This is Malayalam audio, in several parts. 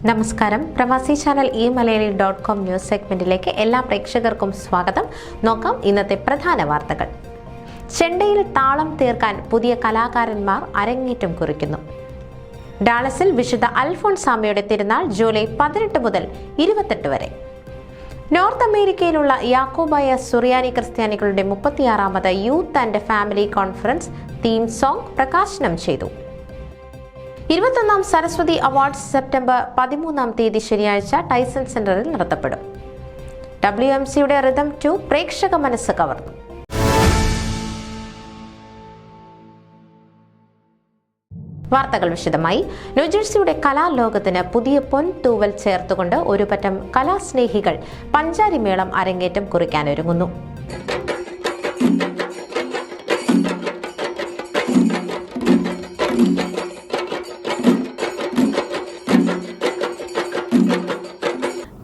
നമസ്കാരം. പ്രവാസി ചാനൽ മലയാളി.com ന്യൂസ് സെഗ്മെന്റിലേക്ക് എല്ലാ പ്രേക്ഷകർക്കും സ്വാഗതം. നോക്കാം ഇന്നത്തെ പ്രധാന വാർത്തകൾ. ചെണ്ടയിൽ താളം തീർക്കാൻ പുതിയ കലാകാരന്മാർ അരങ്ങേറ്റം കുറിക്കുന്നു. ഡാളസിൽ വിശുദ്ധ അൽഫോൺസാമയുടെ തിരുനാൾ ജൂലൈ 18 മുതൽ 28 വരെ. നോർത്ത് അമേരിക്കയിലുള്ള യാക്കോബായ സുറിയാനി ക്രിസ്ത്യാനികളുടെ 36ാമത് youth and family conference theme song പ്രകാശനം ചെയ്തു. 21ാം സരസ്വതി അവാർഡ്സ് സെപ്റ്റംബർ 13 ശനിയാഴ്ച ടൈസൺ സെന്ററിൽ നടത്തപ്പെടും. WMCയുടെ റിതം 2 പ്രേക്ഷക മനസ്സ് കവർന്നു. വാർത്തകൾ വിശദമായി. ന്യൂജേഴ്സിയുടെ കലാലോകത്തിന് പുതിയ പൊൻതൂവൽ ചേർത്തുകൊണ്ട് ഒരുപറ്റം കലാസ്നേഹികൾ പഞ്ചാരിമേളം അരങ്ങേറ്റം കുറിക്കാനൊരുങ്ങുന്നു.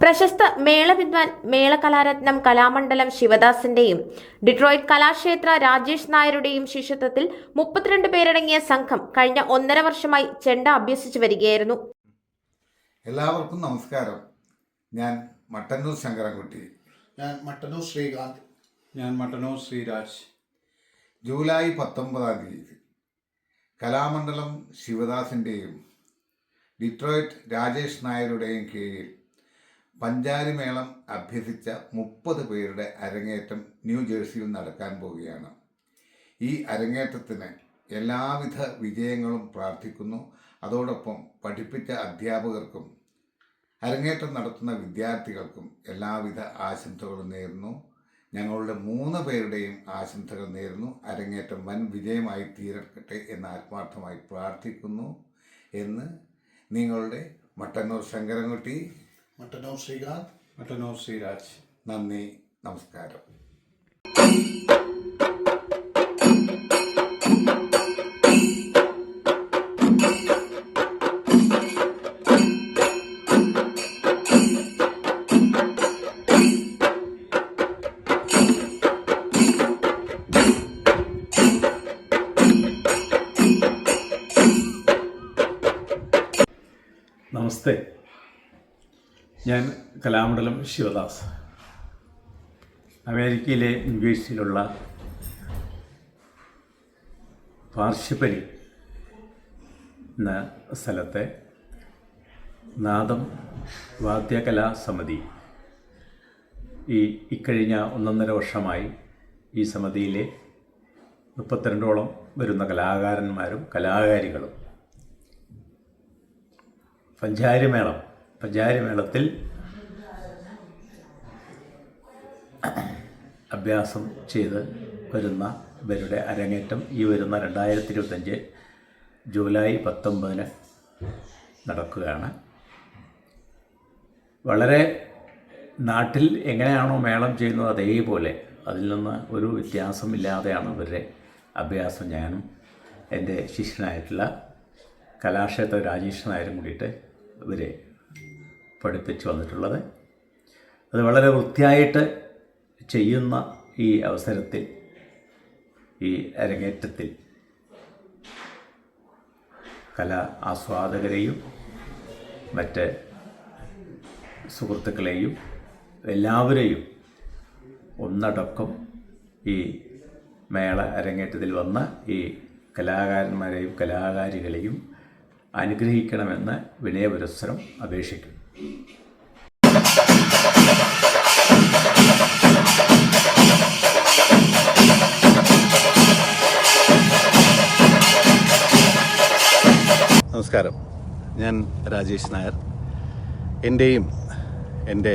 പ്രശസ്ത മേളവിദ്വാൻ മേളകലാരത്നം കലാമണ്ഡലം ശിവദാസിന്റെയും ഡിട്രോയിറ്റ് കലാക്ഷേത്ര രാജേഷ് നായരുടെയും ശിഷ്യത്വത്തിൽ 32 പേരടങ്ങിയ സംഘം കഴിഞ്ഞ 1.5 വർഷമായി ചെണ്ട അഭ്യസിച്ചു വരികയായിരുന്നു. എല്ലാവർക്കും നമസ്കാരം. ഞാൻ മട്ടന്നൂർ ശങ്കരൻകുട്ടി. ഞാൻ മട്ടന്നൂർ ശ്രീകാന്ത്. ഞാൻ മട്ടന്നൂർ ശ്രീരാജ്. ജൂലൈ 19 കലാമണ്ഡലം ശിവദാസിൻ്റെയും ഡിട്രോയിറ്റ് രാജേഷ് നായരുടെയും കീഴിൽ പഞ്ചാരിമേളം അഭ്യസിച്ച 30 പേരുടെ അരങ്ങേറ്റം ന്യൂജേഴ്സിയിൽ നടക്കാൻ പോവുകയാണ്. ഈ അരങ്ങേറ്റത്തിന് എല്ലാവിധ വിജയങ്ങളും പ്രാർത്ഥിക്കുന്നു. അതോടൊപ്പം പഠിപ്പിച്ച അധ്യാപകർക്കും അരങ്ങേറ്റം നടത്തുന്ന വിദ്യാർത്ഥികൾക്കും എല്ലാവിധ ആശംസകളും നേരുന്നു. ഞങ്ങളുടെ 3 പേരുടെയും ആശംസകൾ നേരുന്നു. അരങ്ങേറ്റം വൻ വിജയമായി തീരട്ടെ എന്ന് ആത്മാർത്ഥമായി പ്രാർത്ഥിക്കുന്നു എന്ന് നിങ്ങളുടെ മട്ടന്നൂർ ശങ്കരൻകുട്ടി, മട്ടന്നൂർ ശ്രീകാന്ത്, മട്ടന്നൂർ ശ്രീരാജ്. നന്ദി, നമസ്കാരം. നമസ്തേ. ഞാൻ കലാമണ്ഡലം ശിവദാസ്. അമേരിക്കയിലെ ന്യൂജേഴ്സിയിലുള്ള പാർശ്വപരി എന്ന സ്ഥലത്തെ നാദം വാദ്യകലാ സമിതി ഇക്കഴിഞ്ഞ 1.5 വർഷമായി ഈ സമിതിയിലെ 32ഓളം വരുന്ന കലാകാരന്മാരും കലാകാരികളും പഞ്ചാരിമേളത്തിൽ അഭ്യാസം ചെയ്ത് വരുന്ന ഇവരുടെ അരങ്ങേറ്റം ഈ വരുന്ന 2025 ജൂലൈ 19 നടക്കുകയാണ്. വളരെ നാട്ടിൽ എങ്ങനെയാണോ മേളം ചെയ്യുന്നത് അതേപോലെ അതിൽ നിന്ന് ഒരു വ്യത്യാസമില്ലാതെയാണ് ഇവരുടെ അഭ്യാസം. ഞാനും എൻ്റെ ശിഷ്യനായിട്ടുള്ള കലാക്ഷേത്ര രാജേഷ് നായരും കൂടിയിട്ട് ഇവരെ പഠിപ്പിച്ചു വന്നിട്ടുള്ളത്. അത് വളരെ വൃത്തിയായിട്ട് ചെയ്യുന്ന ഈ അവസരത്തിൽ, ഈ അരങ്ങേറ്റത്തിൽ കലാ ആസ്വാദകരെയും മറ്റ് സുഹൃത്തുക്കളെയും എല്ലാവരെയും ഒന്നടക്കം ഈ മേള അരങ്ങേറ്റത്തിൽ വന്ന ഈ കലാകാരന്മാരെയും കലാകാരികളെയും അനുഗ്രഹിക്കണമെന്ന് വിനയപുരസ്സരം അപേക്ഷിക്കുന്നു. നമസ്കാരം. ഞാൻ രാജേഷ് നായർ. എൻ്റെയും എൻ്റെ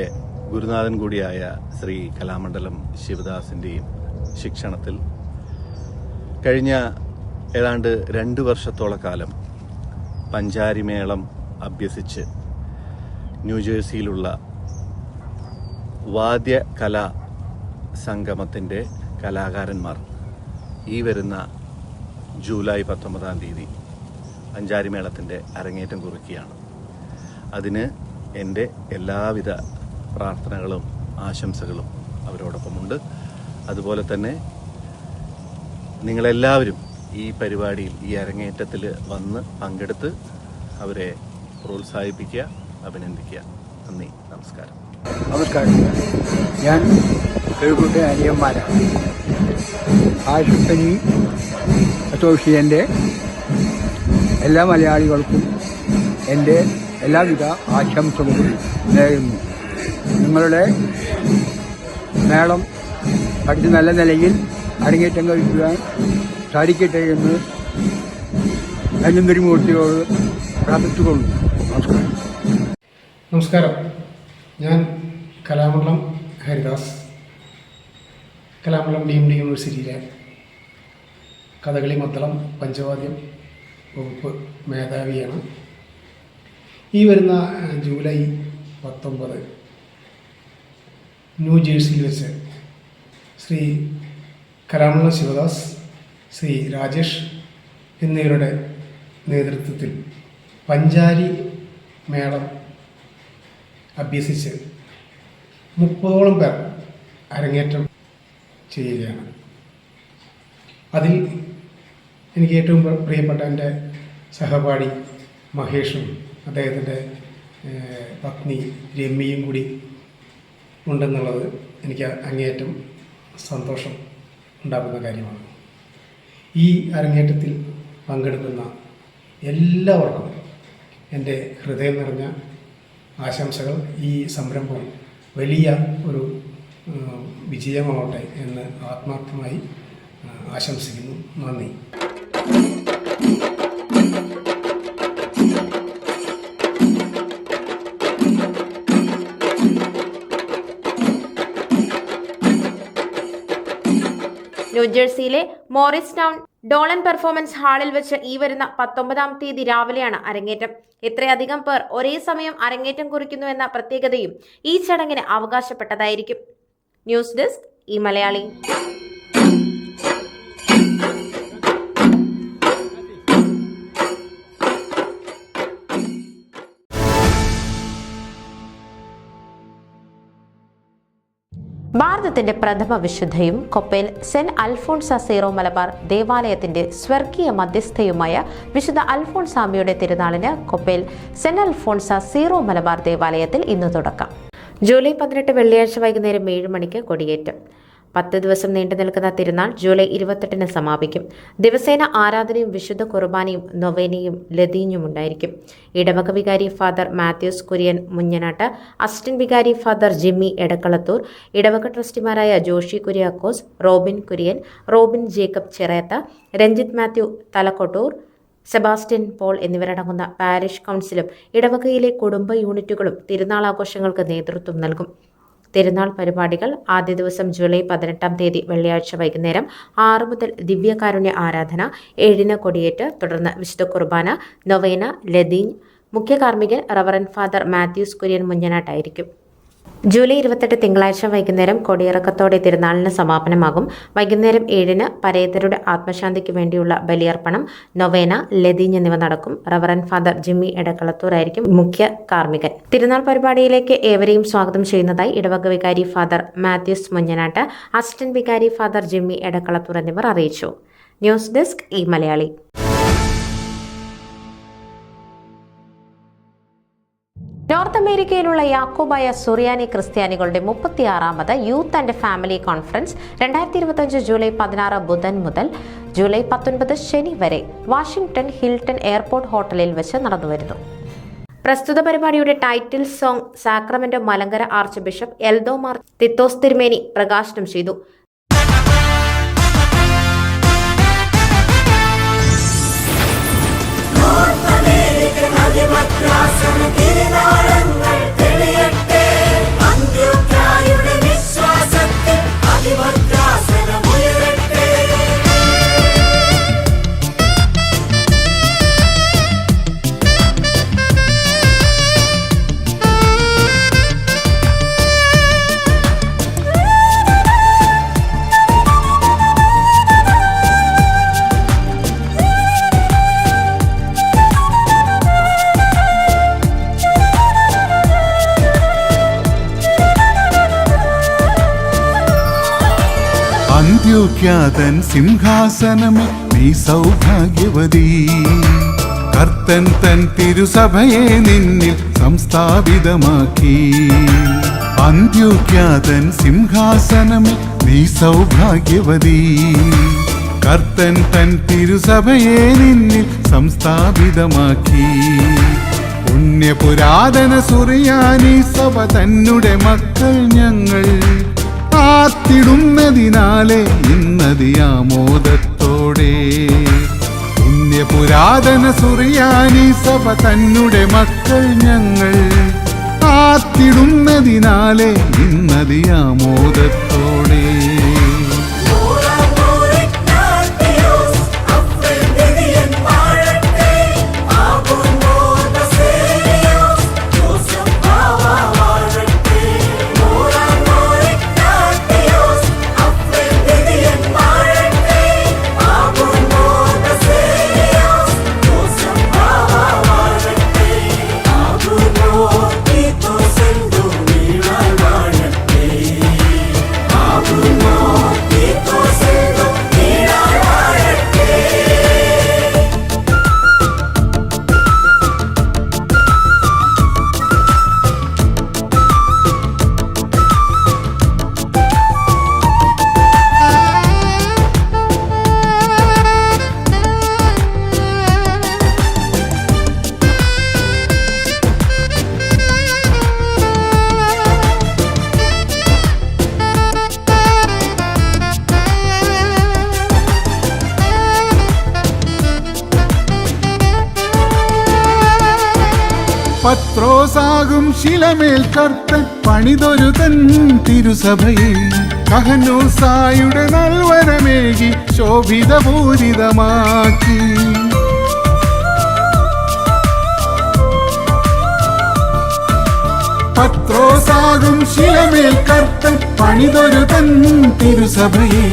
ഗുരുനാഥൻ കൂടിയായ ശ്രീ കലാമണ്ഡലം ശിവദാസിൻ്റെയും ശിക്ഷണത്തിൽ കഴിഞ്ഞ ഏതാണ്ട് 2 വർഷത്തോളം കാലം പഞ്ചാരിമേളം അഭ്യസിച്ച് ന്യൂജേഴ്സിയിലുള്ള വാദ്യകലാ സംഗമത്തിൻ്റെ കലാകാരന്മാർ ഈ വരുന്ന ജൂലൈ 19 പഞ്ചാരിമേളത്തിൻ്റെ അരങ്ങേറ്റം കുറിക്കുകയാണ്. അതിന് എൻ്റെ എല്ലാവിധ പ്രാർത്ഥനകളും ആശംസകളും അവരോടൊപ്പമുണ്ട്. അതുപോലെ തന്നെ നിങ്ങളെല്ലാവരും ഈ പരിപാടിയിൽ, ഈ അരങ്ങേറ്റത്തിൽ വന്ന് പങ്കെടുത്ത് അവരെ പ്രോത്സാഹിപ്പിക്കുക, അഭിനന്ദിക്കുക. നന്ദി, നമസ്കാരം. നമസ്കാരം. ഞാൻ കിഴക്കൂട്ടെ അനിയന്മാരാണ്. ആശുപത്രി അസോസിയേഷൻ്റെ എല്ലാ മലയാളികൾക്കും എൻ്റെ എല്ലാവിധ ആശംസകളും നേരുന്നു. നിങ്ങളുടെ മേളം പഠിച്ച് നല്ല നിലയിൽ അരങ്ങേറ്റം കഴിക്കുവാൻ സാധിക്കട്ടെ എന്ന് ധന്വന്തരിമൂർത്തിയോട് പ്രാർത്ഥിച്ചുകൊള്ളുന്നു. നമസ്കാരം. നമസ്കാരം. ഞാൻ കലാമണ്ഡലം ഹരിദാസ്, കലാമണ്ഡലം DMD യൂണിവേഴ്സിറ്റിയിലെ കഥകളി മദ്ദളം പഞ്ചവാദ്യം വകുപ്പ് മേധാവിയാണ്. ഈ വരുന്ന ജൂലൈ 19 ന്യൂജേഴ്സിയിൽ വെച്ച് ശ്രീ കലാമണ്ഡലം ശിവദാസ്, ശ്രീ രാജേഷ് എന്നിവരുടെ നേതൃത്വത്തിൽ പഞ്ചാരി മേളം അഭ്യസിച്ച് 30ഓളം പേർ അരങ്ങേറ്റം ചെയ്യുകയാണ്. അതിൽ എനിക്ക് ഏറ്റവും പ്രിയപ്പെട്ട എൻ്റെ സഹപാഠി മഹേഷും അദ്ദേഹത്തിൻ്റെ പത്നി രമ്യയും കൂടി ഉണ്ടെന്നുള്ളത് എനിക്ക് അങ്ങേയറ്റം സന്തോഷം ഉണ്ടാക്കുന്ന കാര്യമാണ്. ഈ അരങ്ങേറ്റത്തിൽ പങ്കെടുക്കുന്ന എല്ലാവർക്കും എൻ്റെ ഹൃദയം നിറഞ്ഞ ആശംസകൾ. ഈ സംരംഭം വലിയ ഒരു വിജയമാവട്ടെ എന്ന് ആത്മാർത്ഥമായി ആശംസിക്കുന്നു. നന്ദി. ന്യൂജേഴ്സിയിലെ മോറിസ് ടൗൺ ഡോളൻ പെർഫോമൻസ് ഹാളിൽ വെച്ച് ഈ വരുന്ന 19-ാം തീയതി രാവിലെയാണ് അരങ്ങേറ്റം. ഇത്രയധികം പേർ ഒരേ സമയം അരങ്ങേറ്റം കുറിക്കുന്നുവെന്ന പ്രത്യേകതയും ഈ ചടങ്ങിന് അവകാശപ്പെട്ടതായിരിക്കും. News desk e Malayali. ഭാരതത്തിന്റെ പ്രഥമ വിശുദ്ധയും കൊപ്പയിൽ സെന്റ് അൽഫോൺസ സീറോ മലബാർ ദേവാലയത്തിന്റെ സ്വർഗീയ മധ്യസ്ഥയുമായ വിശുദ്ധ അൽഫോൺസാമ്മയുടെ തിരുനാളിന് കൊപ്പയിൽ സെന്റ് അൽഫോൺസ സീറോ മലബാർ ദേവാലയത്തിൽ ഇന്ന് തുടക്കം. ജൂലൈ 18 വെള്ളിയാഴ്ച വൈകുന്നേരം 7 മണിക്ക് കൊടിയേറ്റം. 10 ദിവസം നീണ്ടു നിൽക്കുന്ന തിരുനാൾ ജൂലൈ 28 സമാപിക്കും. ദിവസേന ആരാധനയും വിശുദ്ധ കുർബാനയും നൊവേനയും ലതീഞ്ഞും ഉണ്ടായിരിക്കും. ഇടവക വികാരി father Mathews Kurian Munjanattu, assistant വികാരി ഫാദർ ജിമ്മി എടക്കളത്തൂർ, ഇടവക ട്രസ്റ്റിമാരായ Joshy Kuriakose, Robin Kurian, Robin Jacob Chirayath, Ranjith Mathew Thalakottoor, Sebastian Paul എന്നിവരടങ്ങുന്ന പാരിഷ് കൗൺസിലും ഇടവകയിലെ കുടുംബ യൂണിറ്റുകളും തിരുനാൾ ആഘോഷങ്ങൾക്ക് നേതൃത്വം നൽകും. തിരുനാൾ പരിപാടികൾ ആദ്യ ദിവസം ജൂലൈ 18-ാം തീയതി വെള്ളിയാഴ്ച വൈകുന്നേരം 6 മുതൽ ദിവ്യകാരുണ്യ ആരാധന, 7 കൊടിയേറ്റ്, തുടർന്ന് വിശുദ്ധ കുർബാന, നൊവേന, ലതീഞ്ഞ്. മുഖ്യ കാർമ്മികൻ റവറന്റ് ഫാദർ മാത്യൂസ് കുര്യൻ മുഞ്ഞനാട്ടായിരിക്കും. ജൂലൈ 28 തിങ്കളാഴ്ച വൈകുന്നേരം കൊടിയിറക്കത്തോടെ തിരുനാളിന് സമാപനമാകും. വൈകുന്നേരം 7-ന് പരേതരുടെ ആത്മശാന്തിക്ക് വേണ്ടിയുള്ള ബലിയർപ്പണം, നൊവേന, ലതീഞ്ഞ് എന്നിവ നടക്കും. റവറന്റ് ഫാദർ ജിമ്മി എടക്കളത്തൂർ ആയിരിക്കും മുഖ്യ കാർമ്മികൻ. തിരുനാൾ പരിപാടിയിലേക്ക് ഏവരെയും സ്വാഗതം ചെയ്യുന്നതായി ഇടവക വികാരി ഫാദർ മാത്യൂസ് മുഞ്ഞനാട്ട്, അസിസ്റ്റന്റ് വികാരി ഫാദർ ജിമ്മി എടക്കളത്തൂർ എന്നിവർ അറിയിച്ചു. News desk e Malayali. North അമേരിക്കയിലുള്ള യാക്കോബായ സുറിയാനി ക്രിസ്ത്യാനികളുടെ 36ാമത് youth and family conference 2025 July 16 ബുധൻ മുതൽ ജൂലൈ 19 ശനി വരെ വാഷിംഗ്ടൺ ഹിൽട്ടൺ എയർപോർട്ട് ഹോട്ടലിൽ വെച്ച് നടന്നുവരുന്നു. പ്രസ്തുത പരിപാടിയുടെ title song Sacramento Malankara archbishop Eldho Mar Thithos തിരുമേനി പ്രകാശനം ചെയ്തു. അന്ത്യോക്യാതൻ സിംഹാസനമേ നീ സൗഭാഗ്യവതി, കർത്തൻ തൻ തിരുസഭയെ നിന്നിൽ സംസ്ഥാപിതമാക്കി. അന്ത്യോക്യാതൻ സിംഹാസനമേ നീ സൗഭാഗ്യവതി. കർത്തൻ തൻ തിരുസഭയെ നിന്നിൽ സംസ്ഥാപിതമാക്കി. പുണ്യപുരാതന സുറിയാനി സഭ തന്നെ മക്കൾ ഞങ്ങൾ ആർത്തിടുന്നതിനാലെ ഇന്നതിയാമോദത്തോടെ. പുണ്യപുരാതന സുറിയാനി സഭ തന്നെ മക്കൾ ഞങ്ങൾ ആർത്തിടുന്നതിനാലെ ഇന്നതിയാമോദത്തോടെ. പത്രോസാകും ശിലമേൽ കർത്തൻ പണിതൊരു തൻ തിരുസഭയെ. കഹനൂസായുടെ നൽവരമേകി ശോഭിതപൂരിതമാക്കി. പത്രോസാകും ശിലമേൽ കർത്തൻ പണിതൊരു തൻ തിരുസഭയെ.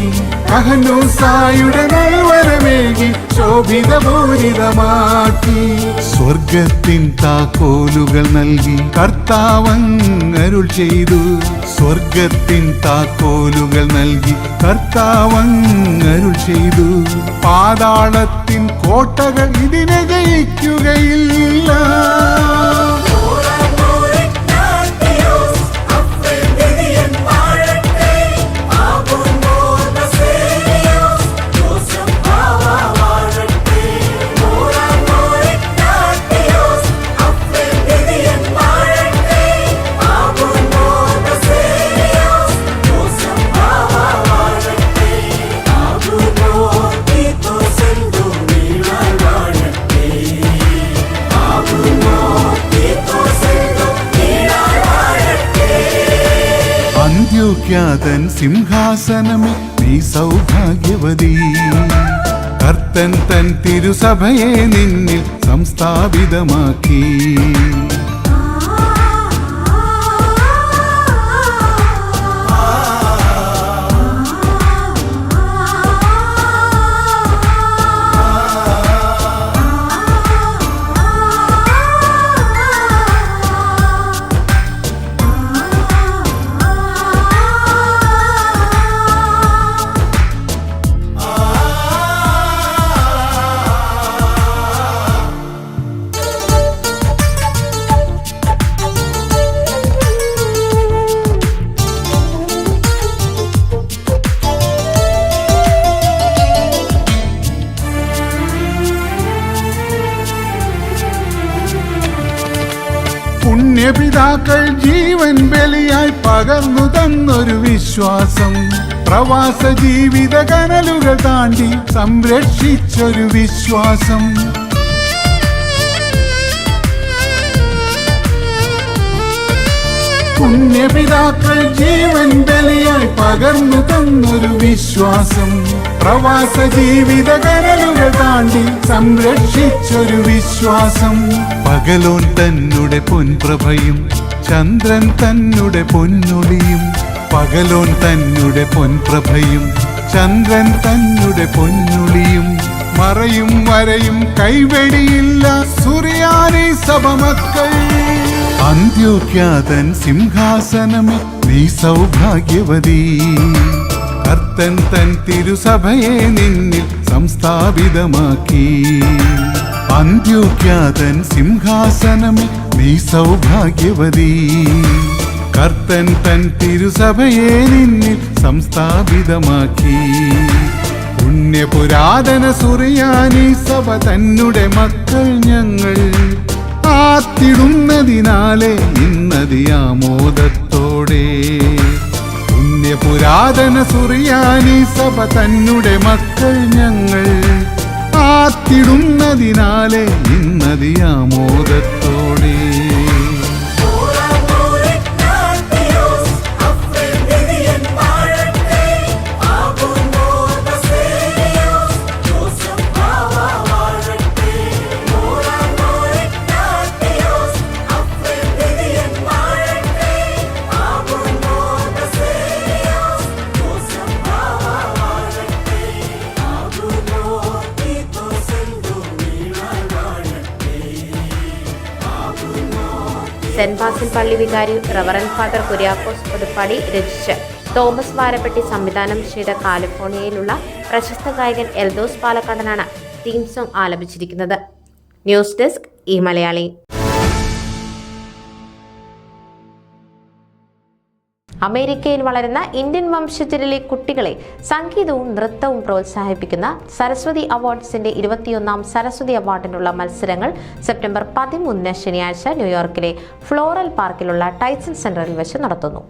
കഹനൂസായുടെ നൽവരമേകി ശോഭിതപൂരിതമാക്കി. സ്വർഗത്തിൻ താക്കോലുകൾ നൽകി കർത്താവങ്ങരുൾ ചെയ്തു. സ്വർഗത്തിൻ താക്കോലുകൾ നൽകി കർത്താവങ്ങരുൾ ചെയ്തു. പാതാളത്തിൻ കോട്ടകൾ ഇതിനെ ജയിക്കുകയില്ല. അന്ത്യോക്യാതൻ സിംഹാസനമേ നീ സൗഭാഗ്യവതി. കർത്തൻ തൻ തിരുസഭയെ നിന്നിൽ സംസ്ഥാപിതമാക്കി. പുണ്യപിതാക്കൾ ജീവൻ ബലിയായി പകർന്നു തന്നൊരു വിശ്വാസം. പ്രവാസ ജീവിത കനലുകൾ താണ്ടി സംരക്ഷിച്ചൊരു വിശ്വാസം. പുണ്യപിതാക്കൾ ജീവൻ ബലിയായി പകർന്നു തന്നൊരു വിശ്വാസം. പ്രവാസ ജീവിത കനലുകൾ താണ്ടി സംരക്ഷിച്ചൊരു വിശ്വാസം. പകലോൻ തന്നെ പൊൻപ്രഭയും ചന്ദ്രൻ തന്നെ പൊന്നൊളിയും. പകലോൻ തന്നെ പൊൻപ്രഭയും ചന്ദ്രൻ തന്നെ പൊന്നൊളിയും. മറയും വരയും കൈവെടിയില്ല സുറിയാനി സഭ മക്കൾ. അന്ത്യോക്യാതൻ സിംഹാസനമേ നീ സൗഭാഗ്യവതി. കർത്തൻ തൻ തിരുസഭയെ നിന്നിൽ സംസ്ഥാപിതമാക്കി. അന്ത്യോക്യാതൻ സിംഹാസനമേ നീ സൗഭാഗ്യവതി. കർത്തൻ തൻ തിരുസഭയെ നിന്നിൽ സംസ്ഥാപിതമാക്കി. പുണ്യപുരാതന സുറിയാനി സഭ തന്നുടെ മക്കൾ ഞങ്ങൾ. ആത്തിടുന്നതിനാലെ ഇന്നതിയാമോദത്തോടെ. പുണ്യപുരാതന സുറിയാനി സഭ തന്നുടെ മക്കൾ ഞങ്ങൾ. ആത്തിടുന്നതിനാലെ ഇന്നതിയാമോദത്തോടെ. സെന്റ് ബാസിൽ പള്ളി വികാരി റവറൻ ഫാദർ കുര്യാക്കോസ് പുതുപ്പാടി രചിച്ച് തോമസ് വാരപ്പെട്ടി സംവിധാനം ചെയ്ത കാലിഫോർണിയയിലുള്ള പ്രശസ്ത ഗായകൻ എൽദോസ് പാലക്കാടനാണ് തീം സോങ് ആലപിച്ചിരിക്കുന്നത്. News desk e Malayali. അമേരിക്കയിൽ വളരുന്ന ഇന്ത്യൻ വംശജരിലെ കുട്ടികളെ സംഗീതവും നൃത്തവും പ്രോത്സാഹിപ്പിക്കുന്ന സരസ്വതി അവാർഡ്സിന്റെ 21ാം സരസ്വതി അവാർഡിനുള്ള മത്സരങ്ങൾ സെപ്റ്റംബർ 13 ശനിയാഴ്ച ന്യൂയോർക്കിലെ ഫ്ലോറൽ പാർക്കിലുള്ള ടൈസൺ സെന്ററിൽ വെച്ച് നടത്തുന്നു.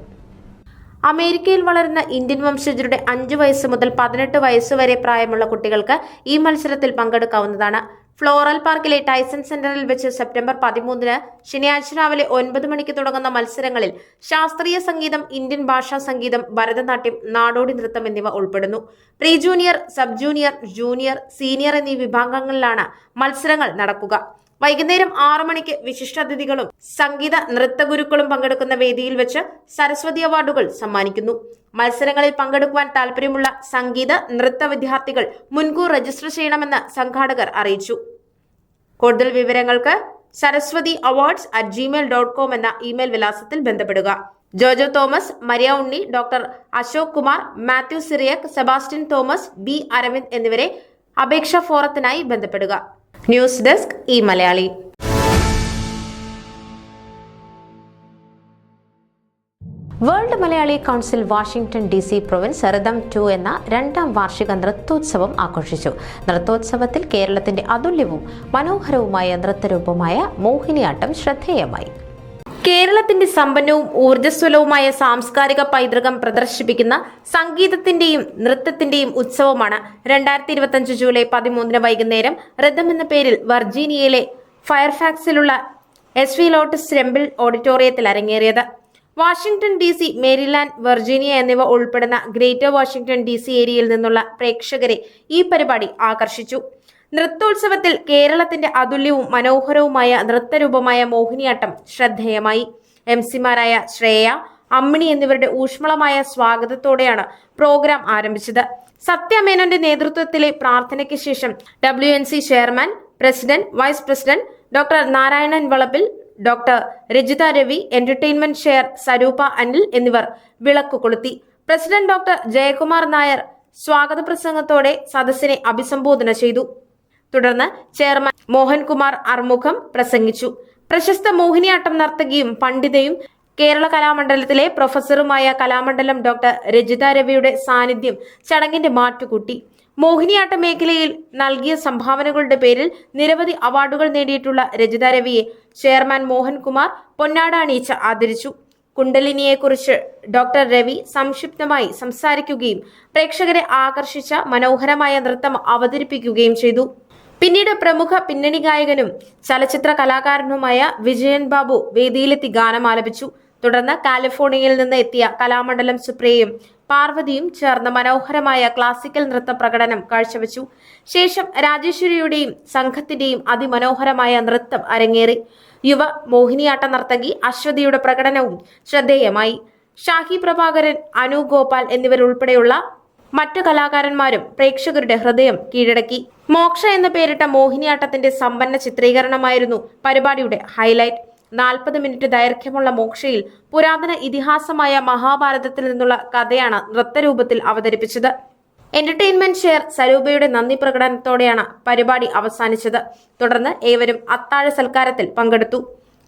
അമേരിക്കയിൽ വളരുന്ന ഇന്ത്യൻ വംശജരുടെ 5 വയസ്സ് മുതൽ 18 വയസ്സ് വരെ പ്രായമുള്ള കുട്ടികൾക്ക് ഈ മത്സരത്തിൽ പങ്കെടുക്കാവുന്നതാണ്. ഫ്ലോറൽ പാർക്കിലെ ടൈസൺ സെന്ററിൽ വെച്ച് സെപ്റ്റംബർ 13 ശനിയാഴ്ച രാവിലെ 9 മണിക്ക് തുടങ്ങുന്ന മത്സരങ്ങളിൽ ശാസ്ത്രീയ സംഗീതം, ഇന്ത്യൻ ഭാഷാ സംഗീതം, ഭരതനാട്യം, നാടോടി നൃത്തം എന്നിവ ഉൾപ്പെടുന്നു. Pre junior, sub junior, junior, senior എന്നീ വിഭാഗങ്ങളിലാണ് മത്സരങ്ങൾ നടക്കുക. വൈകുന്നേരം 6 മണിക്ക് വിശിഷ്ടാതിഥികളും സംഗീത നൃത്ത ഗുരുക്കളും പങ്കെടുക്കുന്ന വേദിയിൽ വെച്ച് സരസ്വതി അവാർഡുകൾ സമ്മാനിക്കുന്നു. മത്സരങ്ങളിൽ പങ്കെടുക്കുവാൻ താൽപര്യമുള്ള സംഗീത നൃത്ത വിദ്യാർത്ഥികൾ മുൻകൂർ രജിസ്റ്റർ ചെയ്യണമെന്ന് സംഘാടകർ അറിയിച്ചു. കൂടുതൽ വിവരങ്ങൾക്ക് saraswatiawards@gmail.com എന്ന ഇമെയിൽ വിലാസത്തിൽ ബന്ധപ്പെടുക. Jojo Thomas, Maria Unni, doctor Ashok Kumar, Mathew Cyriac, Sebastian Thomas, B Aravind എന്നിവരെ അപേക്ഷാ ഫോറത്തിനായി ബന്ധപ്പെടുക. News desk e Malayali. World Malayali council Washington DC province rhythm 2 എന്ന 2ാം വാർഷിക നൃത്തോത്സവം ആഘോഷിച്ചു. നൃത്തോത്സവത്തിൽ കേരളത്തിന്റെ അതുല്യവും മനോഹരവുമായ നൃത്തരൂപമായ മോഹിനിയാട്ടം ശ്രദ്ധേയമായി. കേരളത്തിന്റെ സമ്പന്നവും ഊർജ്ജസ്വലവുമായ സാംസ്കാരിക പൈതൃകം പ്രദർശിപ്പിക്കുന്ന സംഗീതത്തിന്റെയും നൃത്തത്തിന്റെയും ഉത്സവമാണ് 2025 ജൂലൈ 13 വൈകുന്നേരം റിതം എന്ന പേരിൽ വെർജീനിയയിലെ ഫയർഫാക്സിലുള്ള SV ലോട്ടസ് ടെമ്പിൾ ഓഡിറ്റോറിയത്തിൽ അരങ്ങേറിയത്. വാഷിംഗ്ടൺ DC, മേരിലാൻഡ്, വെർജീനിയ എന്നിവ ഉൾപ്പെടുന്ന ഗ്രേറ്റർ വാഷിംഗ്ടൺ DC ഏരിയയിൽ നിന്നുള്ള പ്രേക്ഷകരെ ഈ പരിപാടി ആകർഷിച്ചു. നൃത്തോത്സവത്തിൽ കേരളത്തിന്റെ അതുല്യവും മനോഹരവുമായ നൃത്തരൂപമായ മോഹിനിയാട്ടം ശ്രദ്ധേയമായി. MC-മാരായ ശ്രേയ, അമ്മിണി എന്നിവരുടെ ഊഷ്മളമായ സ്വാഗതത്തോടെയാണ് പ്രോഗ്രാം ആരംഭിച്ചത്. സത്യമേനോന്റെ നേതൃത്വത്തിലെ പ്രാർത്ഥനയ്ക്ക് ശേഷം WNC chairman, president, vice president doctor Narayanan Valappil, doctor Rajitha Ravi, entertainment chair Saroopa Anil എന്നിവർ വിളക്ക് കൊളുത്തി. പ്രസിഡന്റ് ഡോക്ടർ ജയകുമാർ നായർ സ്വാഗത പ്രസംഗത്തോടെ സദസ്സിനെ അഭിസംബോധന ചെയ്തു. തുടർന്ന് ചെയർമാൻ മോഹൻകുമാർ അർമുഖം പ്രസംഗിച്ചു. പ്രശസ്ത മോഹിനിയാട്ടം നർത്തകിയും പണ്ഡിതയും കേരള കലാമണ്ഡലത്തിലെ പ്രൊഫസറുമായ കലാമണ്ഡലം ഡോക്ടർ രജിത രവിയുടെ സാന്നിധ്യം ചടങ്ങിന്റെ മാറ്റുകൂട്ടി. മോഹിനിയാട്ട മേഖലയിൽ നൽകിയ സംഭാവനകളുടെ പേരിൽ നിരവധി അവാർഡുകൾ നേടിയിട്ടുള്ള രജിത രവിയെ ചെയർമാൻ മോഹൻകുമാർ പൊന്നാട അണിയിച്ച് ആദരിച്ചു. കുണ്ടലിനിയെക്കുറിച്ച് ഡോക്ടർ രവി സംക്ഷിപ്തമായി സംസാരിക്കുകയും പ്രേക്ഷകരെ ആകർഷിച്ച മനോഹരമായ നൃത്തം അവതരിപ്പിക്കുകയും ചെയ്തു. പിന്നീട് പ്രമുഖ പിന്നണി ഗായകനും ചലച്ചിത്ര കലാകാരനുമായ വിജയൻ ബാബു വേദിയിലെത്തി ഗാനം ആലപിച്ചു. തുടർന്ന് കാലിഫോർണിയയിൽ നിന്ന് എത്തിയ കലാമണ്ഡലം സുപ്രിയയും പാർവതിയും ചേർന്ന മനോഹരമായ ക്ലാസിക്കൽ നൃത്ത പ്രകടനം കാഴ്ചവെച്ചു. ശേഷം രാജേശ്വരിയുടെയും സംഘത്തിന്റെയും അതിമനോഹരമായ നൃത്തം അരങ്ങേറി. യുവ മോഹിനിയാട്ട നർത്തകി അശ്വതിയുടെ പ്രകടനവും ശ്രദ്ധേയമായി. ഷാഹി പ്രഭാകരൻ, അനു ഗോപാൽ എന്നിവരുൾപ്പെടെയുള്ള മറ്റു കലാകാരന്മാരും പ്രേക്ഷകരുടെ ഹൃദയം കീഴടക്കി. മോക്ഷ എന്ന പേരിട്ട മോഹിനിയാട്ടത്തിന്റെ സമ്പന്ന ചിത്രീകരണമായിരുന്നു പരിപാടിയുടെ ഹൈലൈറ്റ്. 40 മിനിറ്റ് ദൈർഘ്യമുള്ള മോക്ഷയിൽ പുരാതന ഇതിഹാസമായ മഹാഭാരതത്തിൽ നിന്നുള്ള കഥയാണ് നൃത്തരൂപത്തിൽ അവതരിപ്പിച്ചത്. എന്റർടൈൻമെന്റ് ഷെയർ സരൂപയുടെ നന്ദി പ്രകടനത്തോടെയാണ് പരിപാടി അവസാനിച്ചത്. തുടർന്ന് ഏവരും അത്താഴ സൽക്കാരത്തിൽ പങ്കെടുത്തു.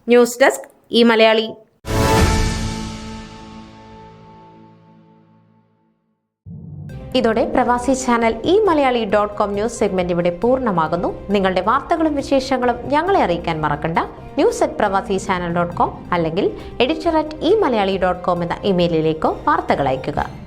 News desk e Malayali. ഇതോടെ പ്രവാസി ചാനൽ eMalayali.com ന്യൂസ് സെഗ്മെന്റ് ഇവിടെ പൂർണ്ണമാകുന്നു. നിങ്ങളുടെ വാർത്തകളും വിശേഷങ്ങളും ഞങ്ങളെ അറിയിക്കാൻ മറക്കണ്ട. news@pravasichannel.com അല്ലെങ്കിൽ editor@eMalayali.com എന്ന ഇമെയിലിലേക്കോ വാർത്തകൾ അയയ്ക്കുക.